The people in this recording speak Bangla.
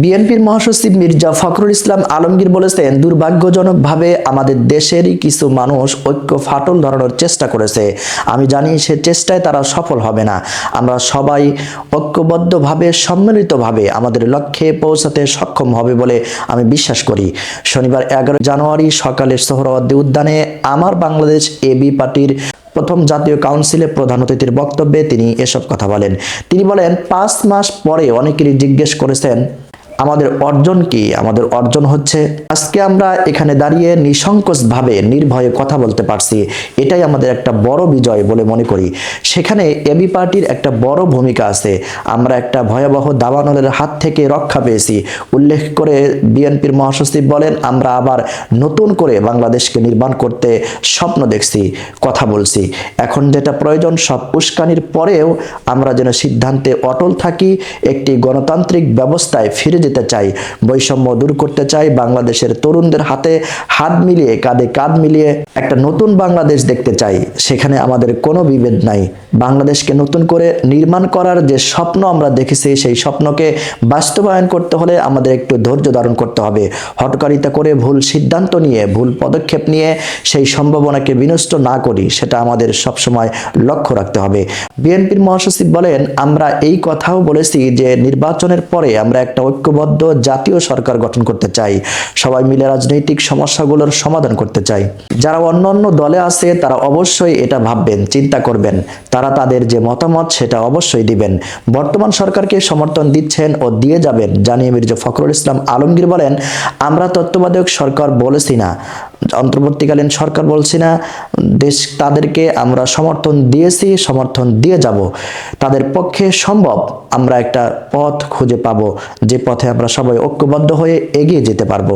বিএনপির মহাসচিব মির্জা ফখরুল ইসলাম আলমগীর বলেছেন, দুর্ভাগ্যজনকভাবে আমাদের দেশেরই কিছু মানুষ ঐক্য ফাটল ধরানোর চেষ্টা করেছে। আমি জানি সে চেষ্টায় তারা সফল হবে না। আমরা সবাই ঐক্যবদ্ধভাবে সম্মিলিতভাবে আমাদের লক্ষ্যে পৌঁছাতে সক্ষম হবে বলে আমি বিশ্বাস করি। শনিবার 11 জানুয়ারি সকালে সোহরাওয়ার্দী উদ্যানে আমার বাংলাদেশ এবি পার্টির প্রথম জাতীয় কাউন্সিলে প্রধান অতিথির বক্তব্যে তিনি এসব কথা বলেন। তিনি বলেন, 5 মাস পরে অনেকেরই জিজ্ঞেস করেছেন আমাদের অর্জন কি। আমাদের অর্জন হচ্ছে আজকে আমরা এখানে দাঁড়িয়ে নিঃসংকোচভাবে নির্ভয়ে কথা বলতে পারছি। এটাই আমাদের একটা বড় বিজয় বলে মনে করি। সেখানে এবি পার্টির একটা বড় ভূমিকা আছে। আমরা একটা ভয়াবহ দাবানলের হাত থেকে রক্ষা পেয়েছি উল্লেখ করে বিএনপির মহাসচিব বলেন, আমরা আবার নতুন করে বাংলাদেশকে নির্মাণ করতে স্বপ্ন দেখছি, কথা বলছি। এখন যেটা প্রয়োজন, সব উস্কানির পরেও আমরা যেন সিদ্ধান্তে অটল থাকি, একটি গণতান্ত্রিক ব্যবস্থায় ফিরে যেতে চাই, বৈষম্য দূর করতে চাই, বাংলাদেশের তরুণদের হাতে হাত মিলিয়ে কাঁধে কাঁধ মিলিয়ে একটা নতুন বাংলাদেশ দেখতে চাই। সেখানে আমাদের কোনো বিভেদ নাই। বাংলাদেশকে নতুন করে নির্মাণ করার যে স্বপ্ন আমরা দেখেছি, সেই স্বপ্নকে বাস্তবায়ন করতে হলে আমাদের একটু ধৈর্য ধারণ করতে হবে। হটকারিতা করে ভুল সিদ্ধান্ত নিয়ে ভুল পদক্ষেপ নিয়ে সেই সম্ভাবনাকে বিনষ্ট না করি, সেটা আমাদের সবসময় লক্ষ্য রাখতে হবে। বিএনপির মহাসচিব বলেন, আমরা এই কথাও বলেছি যে নির্বাচনের পরে আমরা একটা ঐক্যবদ্ধ জাতীয় সরকার গঠন করতে চাই। সবাই মিলে রাজনৈতিক সমস্যাগুলোর সমাধান করতে চাই। যারা অন্যান্য দলে আছে তারা অবশ্যই এটা ভাববেন, চিন্তা করবেন। তারা তাদের যে মতামত সেটা অবশ্যই দিবেন। বর্তমান সরকারকে সমর্থন দিচ্ছেন ও দিয়ে যাবেন জানিয়ে মির্জা ফখরুল ইসলাম আলমগীর বলেন, আমরা তত্ত্বাবধায়ক সরকার বলেছি না, অন্তর্বর্তীকালীন সরকার বলছি না, দেশ তাদেরকে আমরা সমর্থন দিয়েছি, সমর্থন দিয়ে যাব। তাদের পক্ষে সম্ভব আমরা একটা পথ খুঁজে পাবো, যে পথে আমরা সবাই ঐক্যবদ্ধ হয়ে এগিয়ে যেতে পারবো।